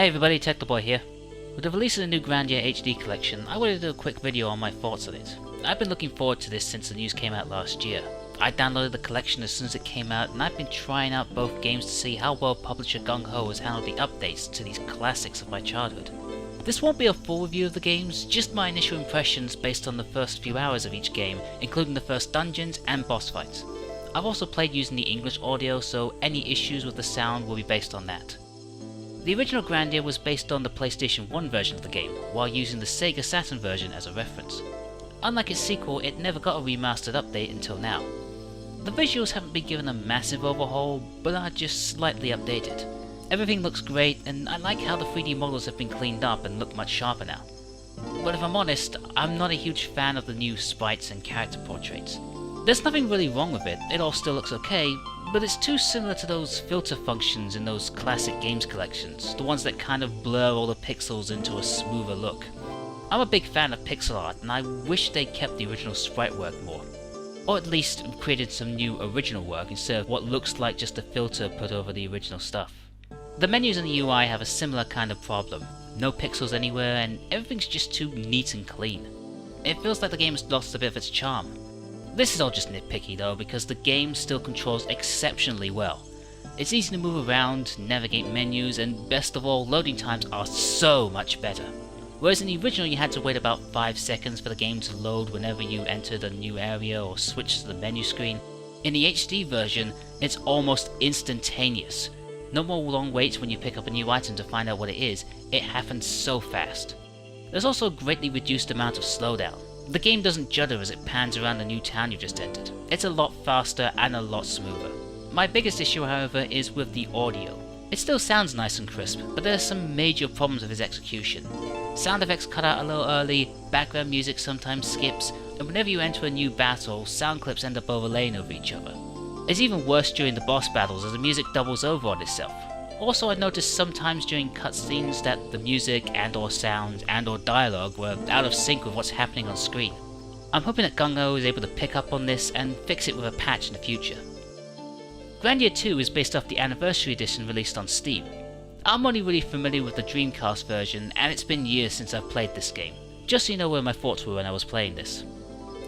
Hey everybody, Tekno here. With the release of the new Grandia HD collection, I wanted to do a quick video on my thoughts on it. I've been looking forward to this since the news came out last year. I downloaded the collection as soon as it came out, and I've been trying out both games to see how well publisher Gung Ho has handled the updates to these classics of my childhood. This won't be a full review of the games, just my initial impressions based on the first few hours of each game, including the first dungeons and boss fights. I've also played using the English audio, so any issues with the sound will be based on that. The original Grandia was based on the PlayStation 1 version of the game, while using the Sega Saturn version as a reference. Unlike its sequel, it never got a remastered update until now. The visuals haven't been given a massive overhaul, but are just slightly updated. Everything looks great, and I like how the 3D models have been cleaned up and look much sharper now. But if I'm honest, I'm not a huge fan of the new sprites and character portraits. There's nothing really wrong with it, it all still looks okay, but it's too similar to those filter functions in those classic games collections, the ones that kind of blur all the pixels into a smoother look. I'm a big fan of pixel art, and I wish they kept the original sprite work more. Or at least created some new original work instead of what looks like just a filter put over the original stuff. The menus and the UI have a similar kind of problem. No pixels anywhere, and everything's just too neat and clean. It feels like the game has lost a bit of its charm. This is all just nitpicky though, because the game still controls exceptionally well. It's easy to move around, navigate menus, and best of all, loading times are so much better. Whereas in the original you had to wait about 5 seconds for the game to load whenever you entered a new area or switched to the menu screen, in the HD version it's almost instantaneous. No more long waits when you pick up a new item to find out what it is, it happens so fast. There's also a greatly reduced amount of slowdown. The game doesn't judder as it pans around the new town you've just entered. It's a lot faster and a lot smoother. My biggest issue however is with the audio. It still sounds nice and crisp, but there are some major problems with its execution. Sound effects cut out a little early, background music sometimes skips, and whenever you enter a new battle, sound clips end up overlaying over each other. It's even worse during the boss battles as the music doubles over on itself. Also, I noticed sometimes during cutscenes that the music and or sounds and or dialogue were out of sync with what's happening on screen. I'm hoping that Gung Ho is able to pick up on this and fix it with a patch in the future. Grandia 2 is based off the Anniversary Edition released on Steam. I'm only really familiar with the Dreamcast version, and it's been years since I've played this game, just so you know where my thoughts were when I was playing this.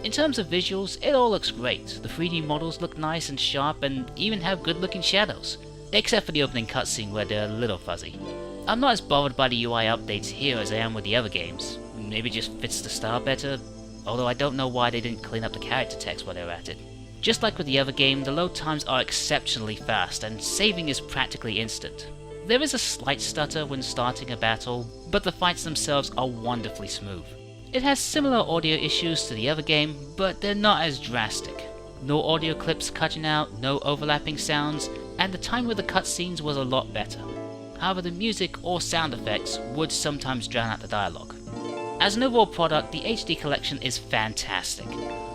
In terms of visuals, it all looks great. The 3D models look nice and sharp and even have good looking shadows. Except for the opening cutscene where they're a little fuzzy. I'm not as bothered by the UI updates here as I am with the other games. Maybe it just fits the style better, although I don't know why they didn't clean up the character text while they were at it. Just like with the other game, the load times are exceptionally fast and saving is practically instant. There is a slight stutter when starting a battle, but the fights themselves are wonderfully smooth. It has similar audio issues to the other game, but they're not as drastic. No audio clips cutting out, no overlapping sounds, and the time with the cutscenes was a lot better. However, the music or sound effects would sometimes drown out the dialogue. As an overall product, the HD collection is fantastic.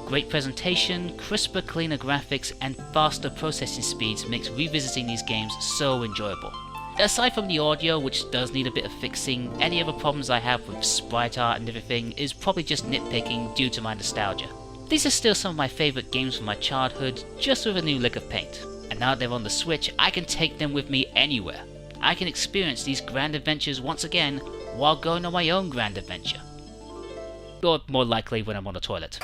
Great presentation, crisper, cleaner graphics, and faster processing speeds makes revisiting these games so enjoyable. Aside from the audio, which does need a bit of fixing, any other problems I have with sprite art and everything is probably just nitpicking due to my nostalgia. These are still some of my favourite games from my childhood, just with a new lick of paint. And now they're on the Switch, I can take them with me anywhere. I can experience these grand adventures once again, while going on my own grand adventure. Or more likely when I'm on the toilet.